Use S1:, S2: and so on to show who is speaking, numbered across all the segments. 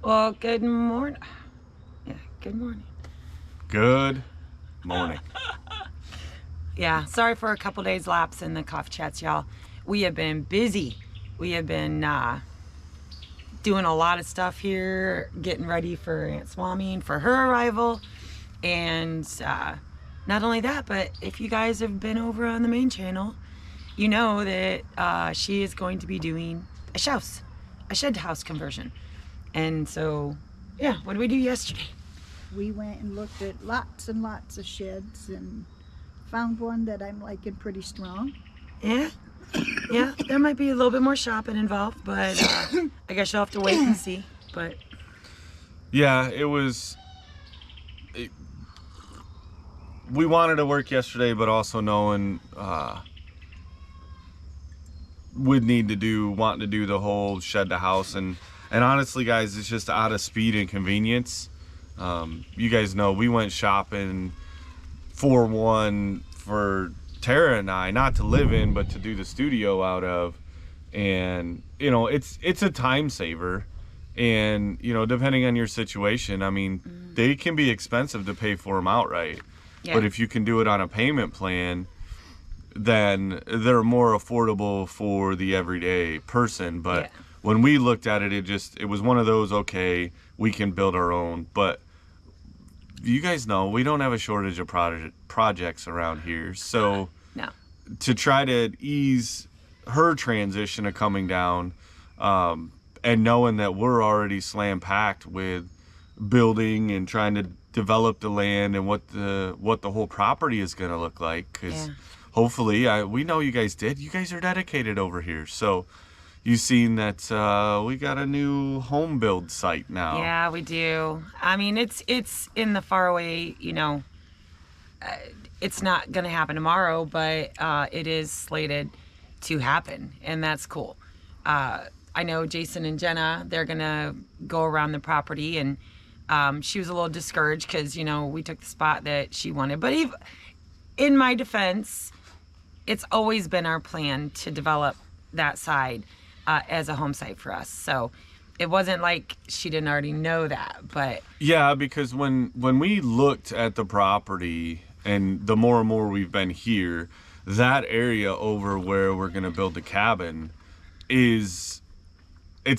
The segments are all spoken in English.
S1: Well, good morning. Yeah, good morning.
S2: Good morning.
S1: Yeah, sorry for a couple days lapse in the coffee chats, y'all. We have been busy. We have been doing a lot of stuff here, getting ready for Aunt Swami and for her arrival. And not only that, but if you guys have been over on the main channel, you know that she is going to be doing a shed house conversion. And so, yeah, what did we do yesterday?
S3: We went and looked at lots and lots of sheds and found one that I'm liking pretty strong.
S1: Yeah, there might be a little bit more shopping involved, but I guess you'll have to wait and see. But
S2: Yeah, we wanted to work yesterday, but also knowing wanting to do the whole shed to house, and honestly, guys, it's just out of speed and convenience. You guys know we went shopping for Tara and I, not to live in, but to do the studio out of. And you know, it's a time saver, and you know, depending on your situation, I mean, they can be expensive to pay for them outright.
S1: yeah,
S2: But if you can do it on a payment plan, then they're more affordable for the everyday person. But
S1: Yeah.
S2: when we looked at it, it was one of those, okay, we can build our own. But you guys know we don't have a shortage of projects around here. So
S1: no,
S2: to try to ease her transition of coming down, and knowing that we're already slam packed with building and trying to develop the land and what the whole property is going to look like, because
S1: Yeah.
S2: hopefully, we know you guys are dedicated over here. So you've seen that we got a new home build site now.
S1: yeah, we do. I mean, it's in the faraway, you know, it's not going to happen tomorrow, but it is slated to happen, and that's cool. I know Jason and Jenna, they're going to go around the property, and she was a little discouraged because, you know, we took the spot that she wanted. But in my defense, it's always been our plan to develop that side as a home site for us. So it wasn't like she didn't already know that, but
S2: Yeah, because when we looked at the property, and the more and more we've been here, that area over where we're going to build the cabin it's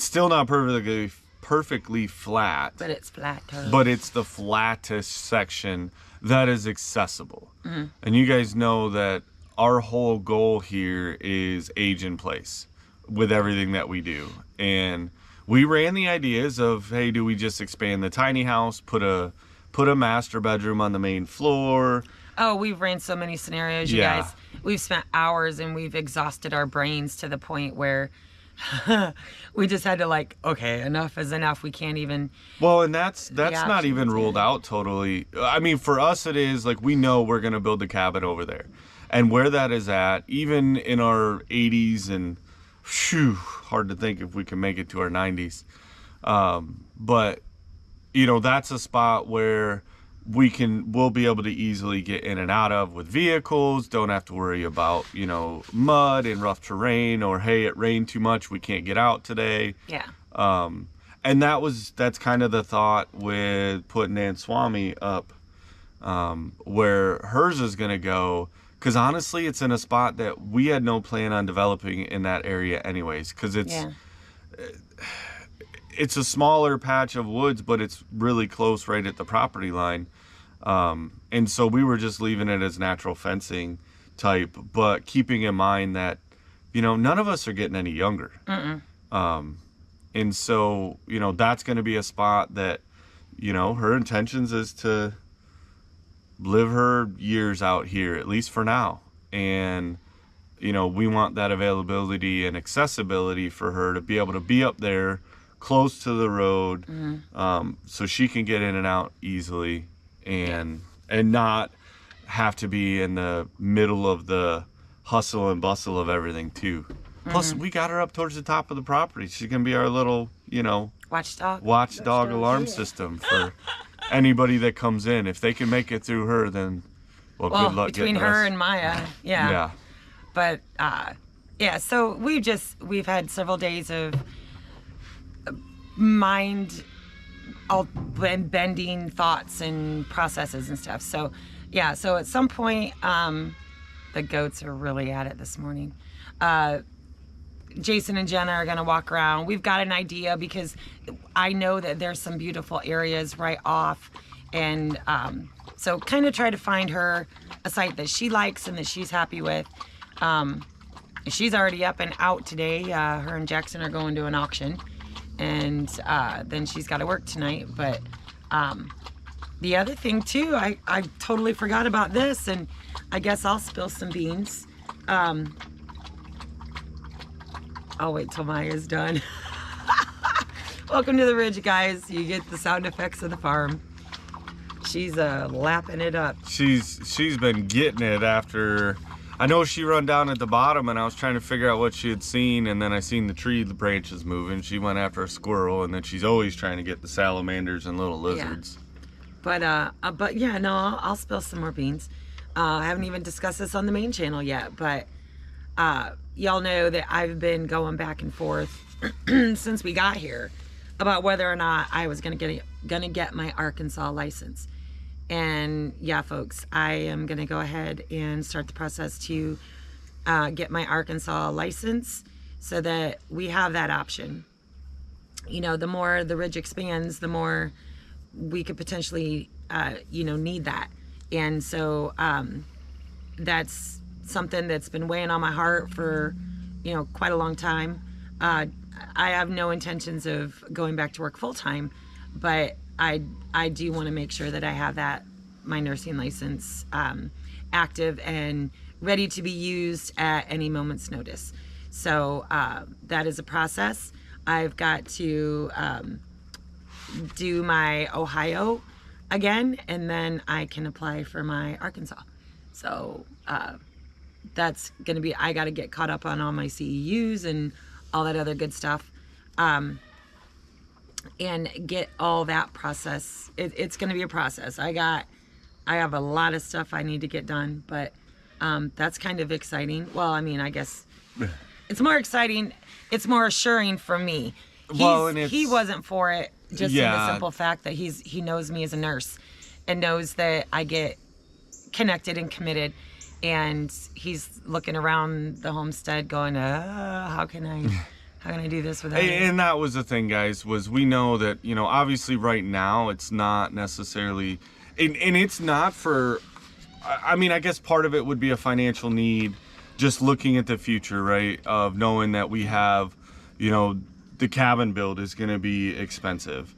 S2: still not perfectly flat,
S1: but it's flat.
S2: but it's the flattest section that is accessible. And you guys know that our whole goal here is age in place with everything that we do. And we ran the ideas of, hey, do we just expand the tiny house, put a master bedroom on the main floor?
S1: Oh, we've ran so many scenarios, you
S2: Yeah.
S1: guys. We've spent hours and we've exhausted our brains to the point where we just had to, like, okay, enough is enough. We can't even.
S2: Well, and that's not
S1: options,
S2: even ruled
S1: yeah.
S2: out totally. I mean, for us, it is like, we know we're going to build the cabin over there. And where that is at, even in our 80s, and hard to think if we can make it to our 90s. But, you know, that's a spot where we'll be able to easily get in and out of with vehicles. Don't have to worry about, you know, mud and rough terrain, or, hey, it rained too much, we can't get out today.
S1: Yeah.
S2: And that's kind of the thought with putting Aunt Swami up, where hers is going to go. Because honestly, it's in a spot that we had no plan on developing in that area anyways. Because it's a smaller patch of woods, but it's really close right at the property line. And so we were just leaving it as natural fencing type, but keeping in mind that, you know, none of us are getting any younger. And so, you know, that's going to be a spot that, you know, her intentions is to live her years out here, at least for now. And, you know, we want that availability and accessibility for her to be able to be up there close to the road, so she can get in and out easily, and not have to be in the middle of the hustle and bustle of everything too. Plus, we got her up towards the top of the property. She's gonna be our little, you know, watchdog alarm system for anybody that comes in. If they can make it through her, then good luck
S1: between
S2: getting the
S1: her
S2: rest.
S1: and Maya. Yeah. But so we've had several days of mind all bending thoughts and processes and stuff. So yeah, so at some point, the goats are really at it this morning. Jason and Jenna are going to walk around. We've got an idea because I know that there's some beautiful areas right off. And so kind of try to find her a site that she likes and that she's happy with. She's already up and out today. Her and Jackson are going to an auction. And then she's got to work tonight. But the other thing too, I totally forgot about this, and I guess I'll spill some beans. I'll wait till Maya's done. Welcome to the Ridge, guys. You get the sound effects of the farm. She's lapping it up.
S2: She's been getting it after. I know she run down at the bottom, and I was trying to figure out what she had seen, and then I seen the branches moving. She went after a squirrel, and then she's always trying to get the salamanders and little lizards.
S1: Yeah. But yeah, no, I'll spill some more beans. I haven't even discussed this on the main channel yet, but y'all know that I've been going back and forth since we got here about whether or not I was gonna get my Arkansas license. And yeah, folks, I am gonna go ahead and start the process to get my Arkansas license so that we have that option. You know, the more the Ridge expands, the more we could potentially, need that. And so that's something that's been weighing on my heart for, quite a long time. I have no intentions of going back to work full time, but I do want to make sure that I have my nursing license active and ready to be used at any moment's notice. So that is a process. I've got to do my Ohio again, and then I can apply for my Arkansas. So that's gonna be, I gotta get caught up on all my CEUs and all that other good stuff, and get all that process. It's gonna be a process. I have a lot of stuff I need to get done, but that's kind of exciting. Well, I mean, I guess it's more exciting. It's more assuring for me. He wasn't for it, just in the simple fact that he knows me as a nurse and knows that I get connected and committed, and he's looking around the homestead going, how can I do this without it?
S2: And that was the thing, guys, was we know that, obviously right now it's not necessarily, and it's not for, I mean, I guess part of it would be a financial need, just looking at the future, right, of knowing that we have, the cabin build is going to be expensive.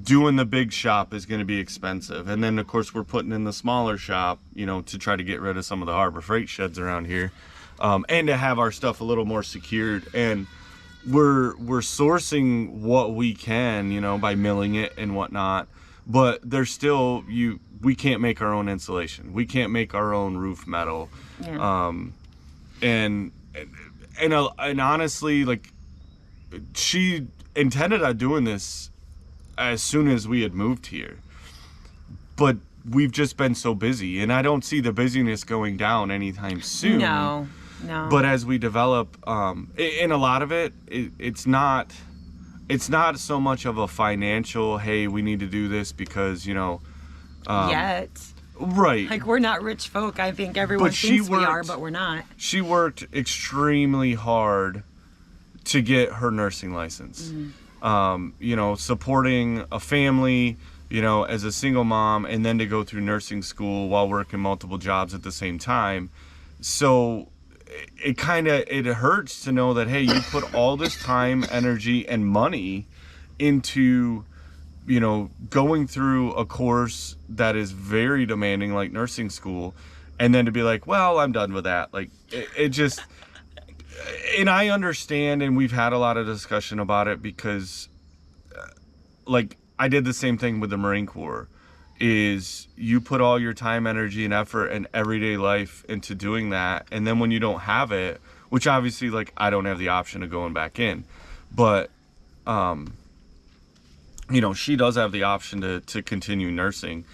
S2: Doing the big shop is going to be expensive. And then, of course, we're putting in the smaller shop, to try to get rid of some of the Harbor Freight sheds around here, and to have our stuff a little more secured. And we're sourcing what we can, by milling it and whatnot. But there's still, we can't make our own insulation. We can't make our own roof metal.
S1: Yeah.
S2: And honestly, like, she intended on doing this as soon as we had moved here, but we've just been so busy, and I don't see the busyness going down anytime soon.
S1: No.
S2: But as we develop, in a lot of it's not so much of a financial, hey, we need to do this because,
S1: yet.
S2: Right.
S1: Like, we're not rich folk. I think everyone thinks we are, but we're not. She
S2: worked extremely hard to get her nursing license. Mm-hmm. Supporting a family, as a single mom, and then to go through nursing school while working multiple jobs at the same time. So it hurts to know that, hey, you put all this time, energy, and money into, going through a course that is very demanding, like nursing school, and then to be like, well, I'm done with that. Like, it just... And I understand, and we've had a lot of discussion about it because, like, I did the same thing with the Marine Corps, is you put all your time, energy, and effort and everyday life into doing that, and then when you don't have it, which obviously, like, I don't have the option of going back in, but, she does have the option to continue nursing,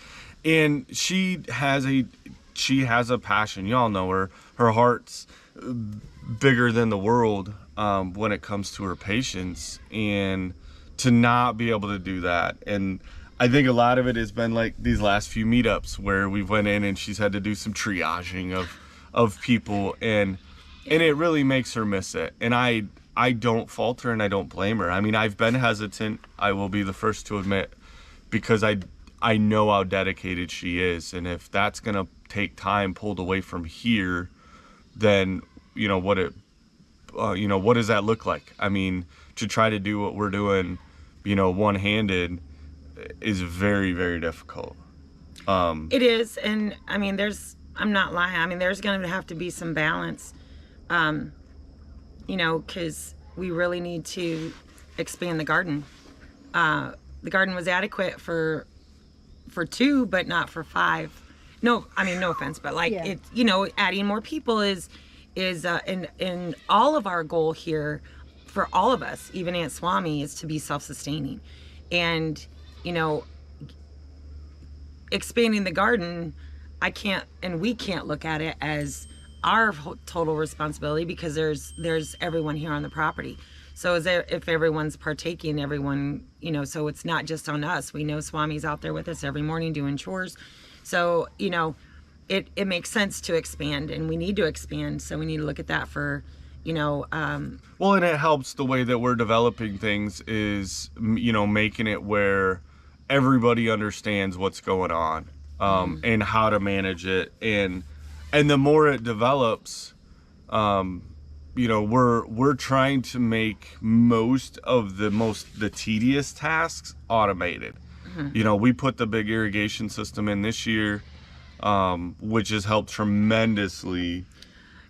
S2: and she has a passion. Y'all know her heart's bigger than the world when it comes to her patients, and to not be able to do that. And I think a lot of it has been like these last few meetups where we went in and she's had to do some triaging of people, and it really makes her miss it. And I don't fault her and I don't blame her. I mean, I've been hesitant, I will be the first to admit, because I know how dedicated she is, and if that's gonna take time pulled away from here, then what does that look like? I mean, to try to do what we're doing, one-handed is very, very difficult.
S1: It is, and I mean, I'm not lying. I mean, there's gonna have to be some balance, because we really need to expand the garden. The garden was adequate for 2, but not for 5. No, I mean, no offense, but like
S3: Yeah.
S1: adding more people is and all of our goal here for all of us, even Aunt Swami, is to be self-sustaining, and expanding the garden, we can't look at it as our total responsibility, because there's everyone here on the property. So if everyone's partaking, everyone, so it's not just on us. We know Swami's out there with us every morning doing chores. So, it makes sense to expand, and we need to expand. So we need to look at that for,
S2: Well, and it helps the way that we're developing things is, making it where everybody understands what's going on, and how to manage it. And the more it develops, we're trying to make most of the tedious tasks automated. We put the big irrigation system in this year, which has helped tremendously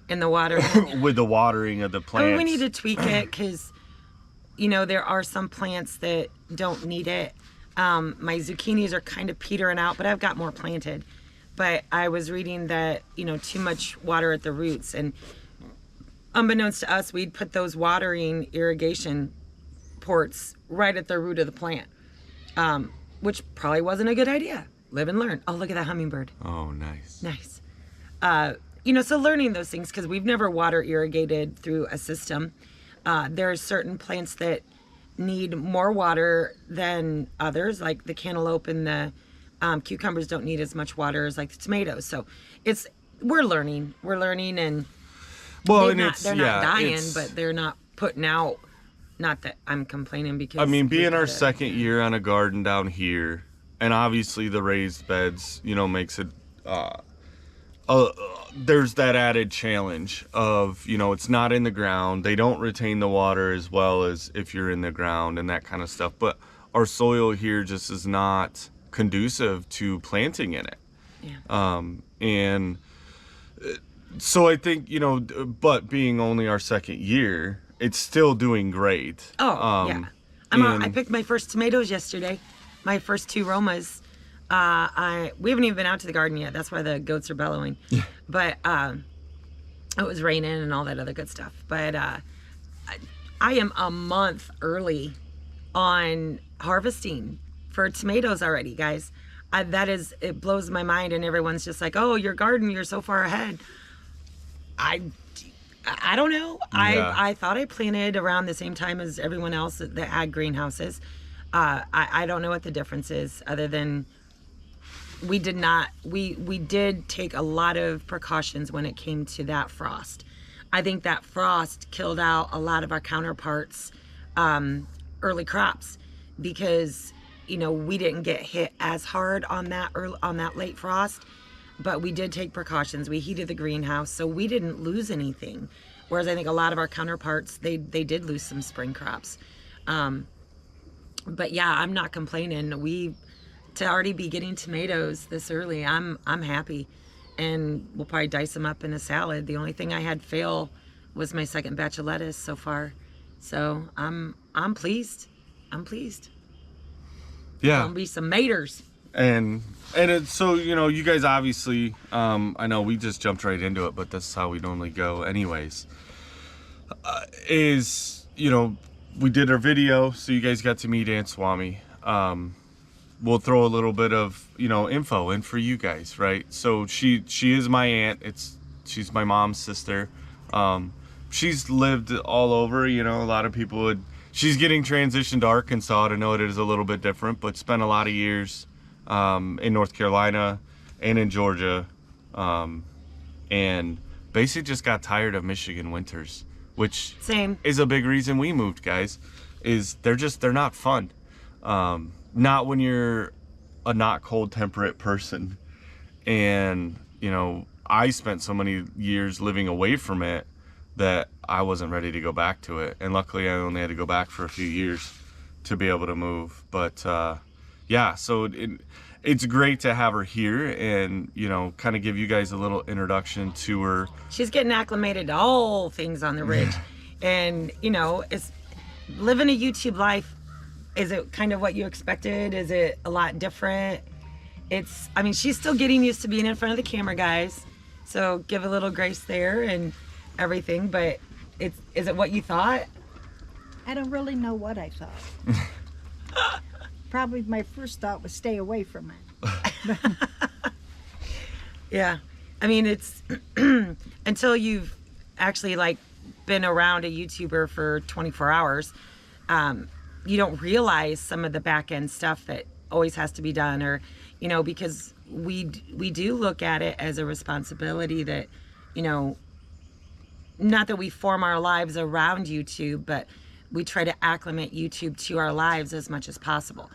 S1: in the water
S2: with the watering of the plants.
S1: I mean, we need to tweak it because, there are some plants that don't need it. My zucchinis are kind of petering out, but I've got more planted. But I was reading that, too much water at the roots, and unbeknownst to us, we'd put those watering irrigation ports right at the root of the plant, which probably wasn't a good idea. Live and learn. Oh, look at that hummingbird.
S2: Oh, nice.
S1: Nice. So learning those things, because we've never water irrigated through a system. There are certain plants that need more water than others, like the cantaloupe and the cucumbers don't need as much water as like the tomatoes. So we're learning, and
S2: well,
S1: they're not dying, but they're not putting out. Not that I'm complaining, because
S2: I mean, being our second year on a garden down here, and obviously the raised beds, makes it there's that added challenge of, it's not in the ground. They don't retain the water as well as if you're in the ground and that kind of stuff. But our soil here just is not conducive to planting in it.
S1: Yeah.
S2: And so I think, but being only our second year, it's still doing great.
S1: Oh, yeah. I picked my first tomatoes yesterday, my first 2 Romas. We haven't even been out to the garden yet. That's why the goats are bellowing. Yeah. But it was raining and all that other good stuff. But I am a month early on harvesting for tomatoes already, guys. It blows my mind, and everyone's just like, "Oh, your garden, you're so far ahead." I don't know. Yeah. I thought I planted around the same time as everyone else that had greenhouses. I don't know what the difference is, other than we did take a lot of precautions when it came to that frost. I think that frost killed out a lot of our counterparts' early crops, because we didn't get hit as hard on that late frost, but we did take precautions. We heated the greenhouse, so we didn't lose anything. Whereas I think a lot of our counterparts, they did lose some spring crops. But yeah, I'm not complaining. To already be getting tomatoes this early, I'm happy, and we'll probably dice them up in a salad. The only thing I had fail was my second batch of lettuce so far, so I'm pleased.
S2: Yeah,
S1: gonna be some maters.
S2: And so you guys obviously, I know we just jumped right into it, but this is how we normally go, anyways. We did our video, so you guys got to meet Aunt Swami. We'll throw a little bit of info in for you guys, right? So she is my aunt. She's my mom's sister. She's lived all over. A lot of people would she's getting transitioned to Arkansas. To know it is a little bit different, but spent a lot of years in North Carolina and in Georgia, and basically just got tired of Michigan winters, which
S1: Same.
S2: is a big reason we moved, guys. Is they're not fun. Not when you're a not cold temperate person. And I spent so many years living away from it that I wasn't ready to go back to it. And luckily I only had to go back for a few years to be able to move. But yeah, so it's great to have her here and kind of give you guys a little introduction to her.
S1: She's getting acclimated to all things on the ridge. And it's living a YouTube life. Is it kind of what you expected? Is it a lot different? She's still getting used to being in front of the camera, guys. So give a little grace there and everything, but is it what you thought?
S3: I don't really know what I thought. Probably my first thought was stay away from it.
S1: Yeah. It's until you've actually been around a YouTuber for 24 hours, you don't realize some of the back end stuff that always has to be done, or because we do look at it as a responsibility that not that we form our lives around YouTube, but we try to acclimate YouTube to our lives as much as possible.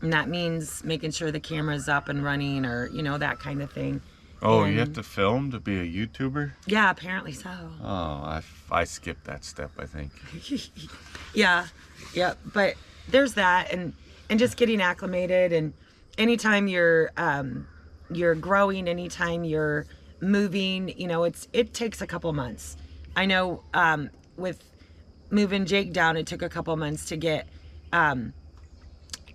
S1: And that means making sure the camera's up and running, or that kind of thing.
S2: Oh,
S1: and
S2: you have to film to be a YouTuber?
S1: Yeah, apparently so.
S2: Oh, I skipped that step, I think.
S1: Yeah, but there's that, and just getting acclimated. And anytime you're growing, anytime you're moving, it takes a couple months. I know with moving Jake down, it took a couple months to get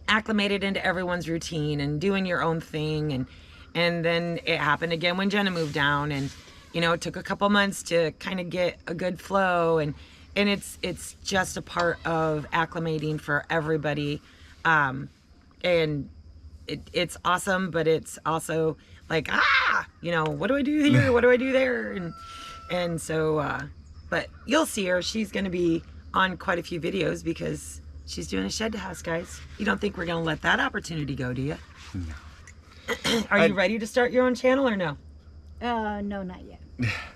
S1: acclimated into everyone's routine and doing your own thing, and then it happened again when Jenna moved down, and it took a couple months to kind of get a good flow, and it's just a part of acclimating for everybody, and it's awesome, but it's also like, what do I do here? What do I do there? And so, but you'll see her. She's going to be on quite a few videos because she's doing a shed house, guys. You don't think we're going to let that opportunity go, do you? No. Are you ready to start your own channel or no?
S3: No, not yet.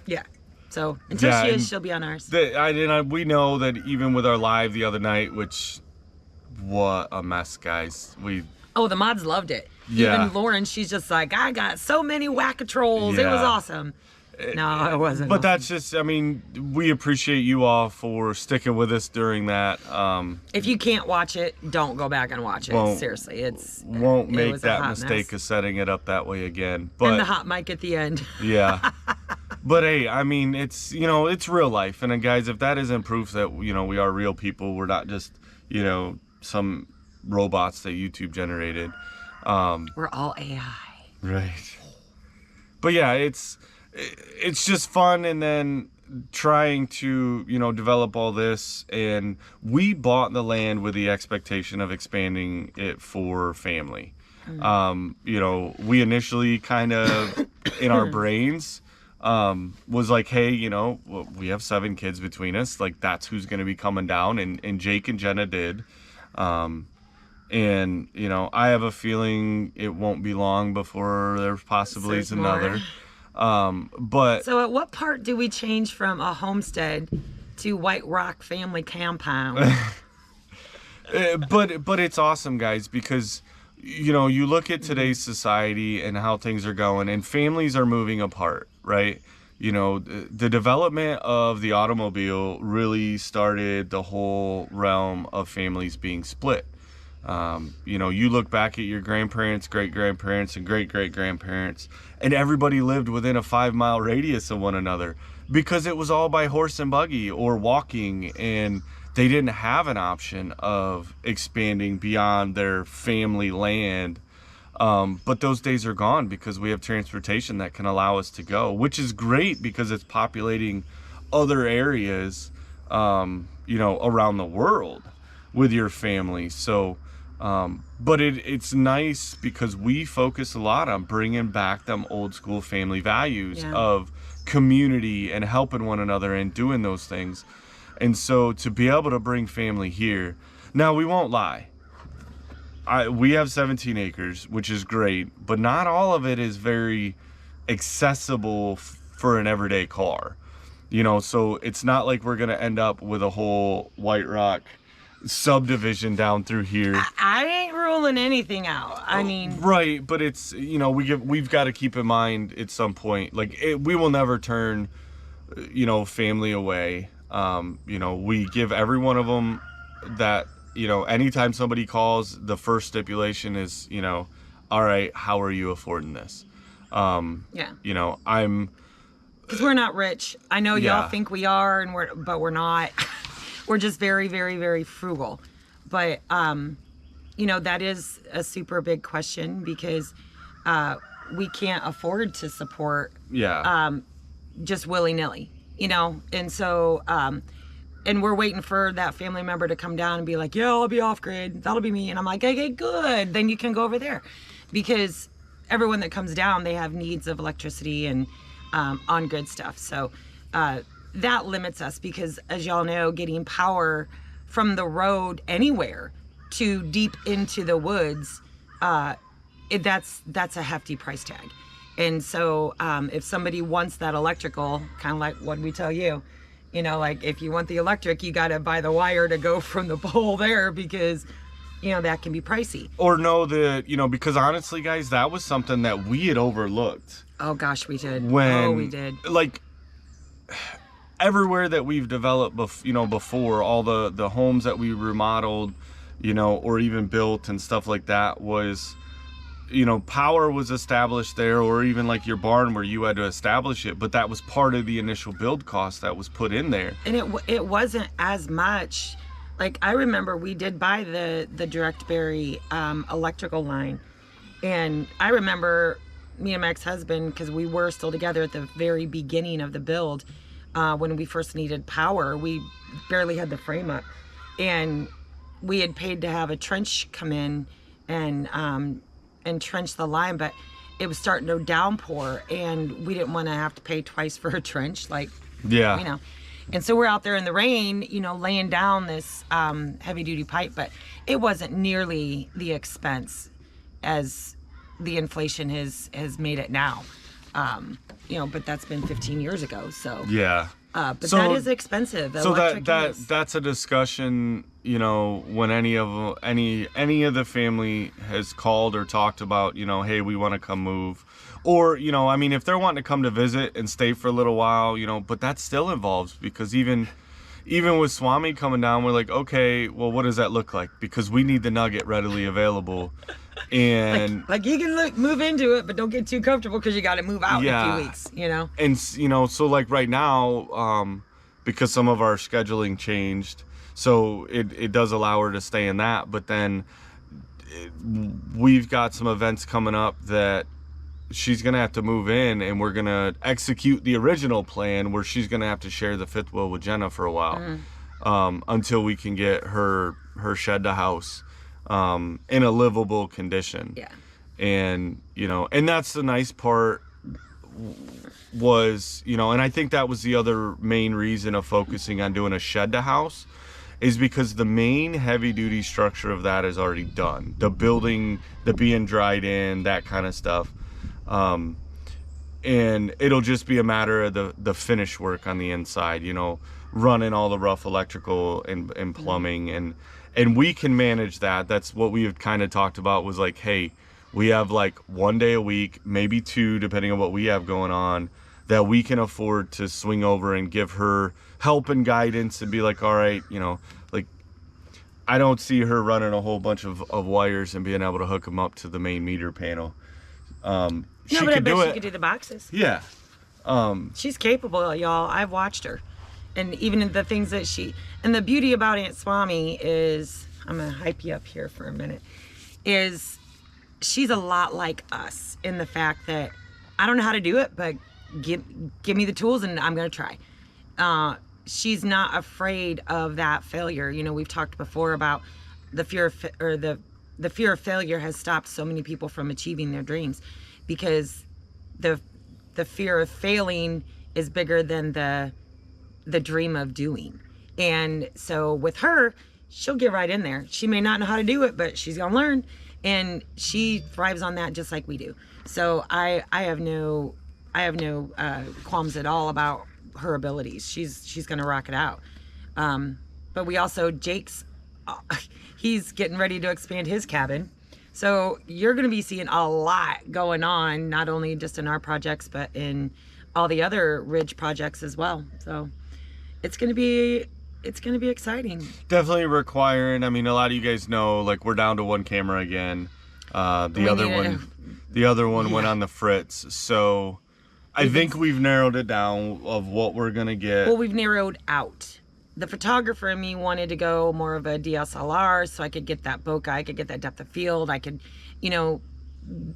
S1: Yeah. So until she is, she'll be on ours.
S2: We know that even with our live the other night, which, what a mess, guys.
S1: Oh, the mods loved it.
S2: Yeah.
S1: Even Lauren, she's just like, I got so many whack-a-trolls. Yeah. It was awesome. No, it wasn't.
S2: But that's just, we appreciate you all for sticking with us during that.
S1: If you can't watch it, don't go back and watch it. Seriously,
S2: won't make that mistake of setting it up that way again. But,
S1: and the hot mic at the end.
S2: Yeah. But hey, it's, it's real life. And guys, if that isn't proof that, we are real people, we're not just, some robots that YouTube generated.
S1: We're all AI.
S2: Right. But yeah, it's just fun, and then trying to develop all this, and we bought the land with the expectation of expanding it for family. We initially kind of in our brains was like, hey, we have 7 kids between us, like that's who's going to be coming down, and Jake and Jenna did. And I have a feeling it won't be long before there's possibly another. But
S1: so at what part do we change from a homestead to White Rock family compound?
S2: but it's awesome, guys, because you look at today's society and how things are going, and families are moving apart, right? The development of the automobile really started the whole realm of families being split. You look back at your grandparents, great-grandparents, and great-great-grandparents, and everybody lived within a 5-mile radius of one another because it was all by horse and buggy or walking, and they didn't have an option of expanding beyond their family land. But those days are gone because we have transportation that can allow us to go, which is great because it's populating other areas, around the world with your family. So, but it's nice because we focus a lot on bringing back them old school family values of community and helping one another and doing those things. And so to be able to bring family here, now we won't lie. We have 17 acres, which is great, but not all of it is very accessible for an everyday car. You know, so it's not like we're going to end up with a whole White Rock subdivision down through here.
S1: I ain't ruling anything out. I mean,
S2: right, but it's, you know, we've got to keep in mind at some point, like we will never turn, you know, family away. You know, we give every one of them that, you know, anytime somebody calls, the first stipulation is, you know, all right, how are you affording this?
S1: yeah.
S2: You know,
S1: Because we're not rich. I know
S2: Yeah.
S1: y'all think we are, but we're not. We're just very, very, very frugal. But, you know, that is a super big question because we can't afford to support just willy-nilly, you know? And so, and we're waiting for that family member to come down and be like, yeah, I'll be off grid. That'll be me. And I'm like, okay, good. Then you can go over there. Because everyone that comes down, they have needs of electricity and on-grid stuff. So that limits us because, as y'all know, getting power from the road anywhere to deep into the woods, that's a hefty price tag. And so if somebody wants that electrical, kind of like what we tell you, you know, like if you want the electric, you got to buy the wire to go from the pole there because, you know, that can be pricey.
S2: or know that, you know, because honestly, guys, that was something that we had overlooked.
S1: Oh gosh, we did.
S2: When
S1: we did.
S2: Like everywhere that we've developed, you know, before, all the homes that we remodeled, you know, or even built and stuff like that was, you know, power was established there, or even like your barn where you had to establish it, but that was part of the initial build cost that was put in there.
S1: And it wasn't as much. Like I remember we did buy the direct berry electrical line, and I remember me and my ex-husband, because we were still together at the very beginning of the build, when we first needed power, we barely had the frame up, and we had paid to have a trench come in and trench the line, but it was starting to downpour, and we didn't want to have to pay twice for a trench, like, you know. And so we're out there in the rain, you know, laying down this heavy duty pipe, but it wasn't nearly the expense as the inflation has made it now. You know, but that's been 15 years ago. So but
S2: so
S1: that is expensive.
S2: So that's a discussion, you know, when any of the family has called or talked about, you know, hey, we want to come move. Or, you know, I mean, if they're wanting to come to visit and stay for a little while, you know, but that still involves, because even with Swami coming down, we're like, okay, well, what does that look like? Because we need the nugget readily available. And
S1: like you can move into it, but don't get too comfortable because you got to move out in a few weeks, you know?
S2: And, you know, so like right now, because some of our scheduling changed, so it does allow her to stay in that. But then we've got some events coming up that she's going to have to move in, and we're going to execute the original plan where she's going to have to share the fifth wheel with Jenna for a while, until we can get her shed to house in a livable condition.
S1: Yeah.
S2: And, you know, and that's the nice part was, you know, and I think that was the other main reason of focusing on doing a shed to house, is because the main heavy duty structure of that is already done. The building, the being dried in, that kind of stuff. And it'll just be a matter of the finish work on the inside, you know, running all the rough electrical and plumbing, and we can manage that. That's what we have kind of talked about, was like, hey, we have like 1 day a week, maybe 2, depending on what we have going on, that we can afford to swing over and give her help and guidance and be like, all right, you know, like, I don't see her running a whole bunch of wires and being able to hook them up to the main meter panel. She
S1: No, but I
S2: could
S1: bet
S2: do
S1: she
S2: it.
S1: could do the boxes.
S2: Yeah.
S1: She's capable, y'all. I've watched her. And even the things that and the beauty about Aunt Swami is, I'm going to hype you up here for a minute, is she's a lot like us in the fact that I don't know how to do it, but give me the tools and I'm going to try. She's not afraid of that failure. You know, we've talked before about the fear of failure has stopped so many people from achieving their dreams, because the fear of failing is bigger than the dream of doing. And so with her, she'll get right in there. She may not know how to do it, but she's gonna learn, and she thrives on that just like we do. So I have no qualms at all about her abilities. She's gonna rock it out. But we also, Jake's, he's getting ready to expand his cabin. So you're going to be seeing a lot going on, not only just in our projects, but in all the other Ridge projects as well. So it's going to be exciting.
S2: Definitely requiring. I mean, a lot of you guys know, like, we're down to one camera again. The other one went on the fritz. So I think we've narrowed it down of what we're going to get.
S1: Well, we've narrowed out. The photographer in me wanted to go more of a DSLR so I could get that bokeh, I could get that depth of field, I could,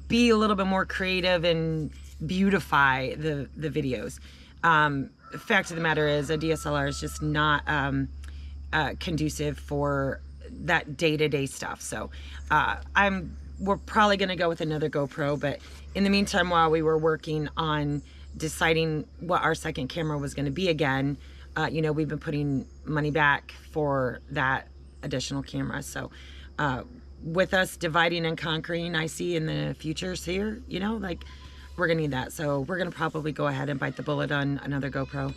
S1: be a little bit more creative and beautify the videos. The fact of the matter is a DSLR is just not conducive for that day-to-day stuff. So we're probably going to go with another GoPro, but in the meantime, while we were working on deciding what our second camera was going to be again, we've been putting money back for that additional camera. So with us dividing and conquering, I see in the futures here, we're gonna need that. So we're gonna probably go ahead and bite the bullet on another GoPro.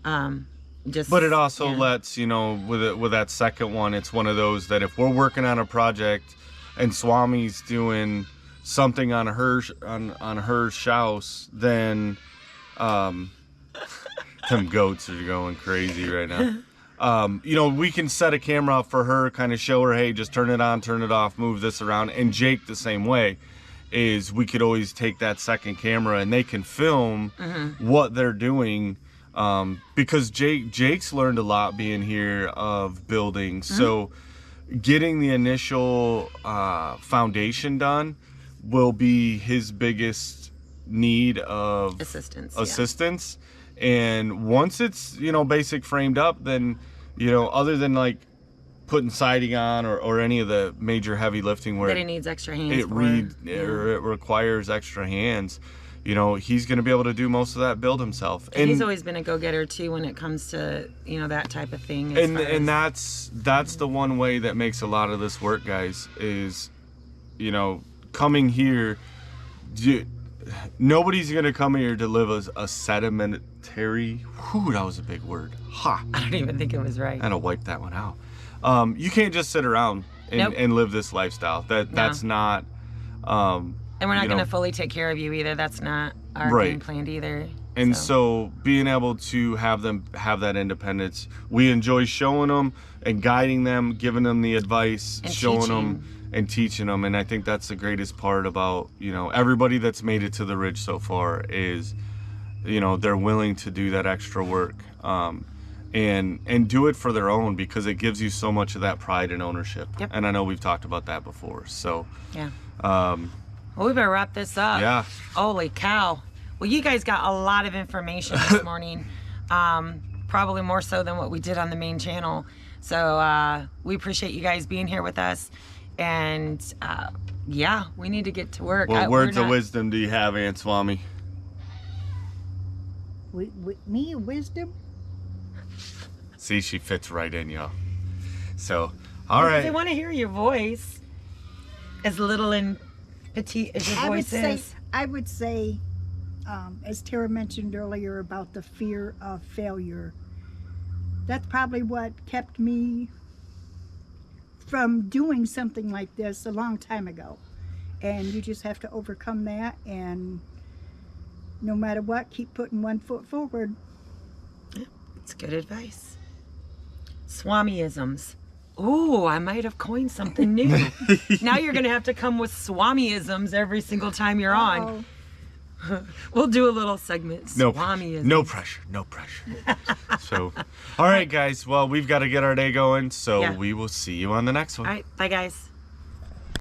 S2: But it also lets, with that second one, it's one of those that if we're working on a project and Swami's doing something on her house, then them goats are going crazy right now. We can set a camera up for her, kind of show her, hey, just turn it on, turn it off, move this around. And Jake the same way, is we could always take that second camera and they can film what they're doing. Because Jake's learned a lot being here of building. So getting the initial foundation done will be his biggest need of assistance. And once it's, basic framed up, then, other than like putting siding on or any of the major heavy lifting where
S1: that it needs extra hands,
S2: it requires extra hands, he's going to be able to do most of that build himself.
S1: And he's always been a go-getter too when it comes to, that type of thing.
S2: And that's the one way that makes a lot of this work, guys, is, coming here. Nobody's gonna come here to live a sedimentary. Whew, that was a big word. Ha!
S1: I don't even think it was right.
S2: I gotta wipe that one out. You can't just sit around and live this lifestyle. That's not.
S1: And we're not gonna fully take care of you either. That's not our game plan either.
S2: And so being able to have them have that independence, we enjoy showing them and guiding them, giving them the advice, and showing them and teaching them. And I think that's the greatest part about, everybody that's made it to the Ridge so far is, they're willing to do that extra work, and do it for their own, because it gives you so much of that pride and ownership.
S1: Yep.
S2: And I know we've talked about that before. So,
S1: yeah. Well, we better wrap this up.
S2: Yeah.
S1: Holy cow. Well, you guys got a lot of information this morning, probably more so than what we did on the main channel. So we appreciate you guys being here with us. And we need to get to work.
S2: What words of wisdom do you have, Aunt Swami?
S3: Me, wisdom?
S2: See, she fits right in, y'all. So, all right.
S1: They want to hear your voice, as little and petite as your voice is.
S3: I would say, as Tara mentioned earlier about the fear of failure, that's probably what kept me from doing something like this a long time ago. And you just have to overcome that, and no matter what, keep putting one foot forward.
S1: It's good advice. Swamiisms. Ooh, I might have coined something new. Now you're gonna have to come with Swamiisms every single time you're on. We'll do a little segment.
S2: No pressure. So, all right, guys. Well, we've got to get our day going. So we will see you on the next one.
S1: All right. Bye, guys.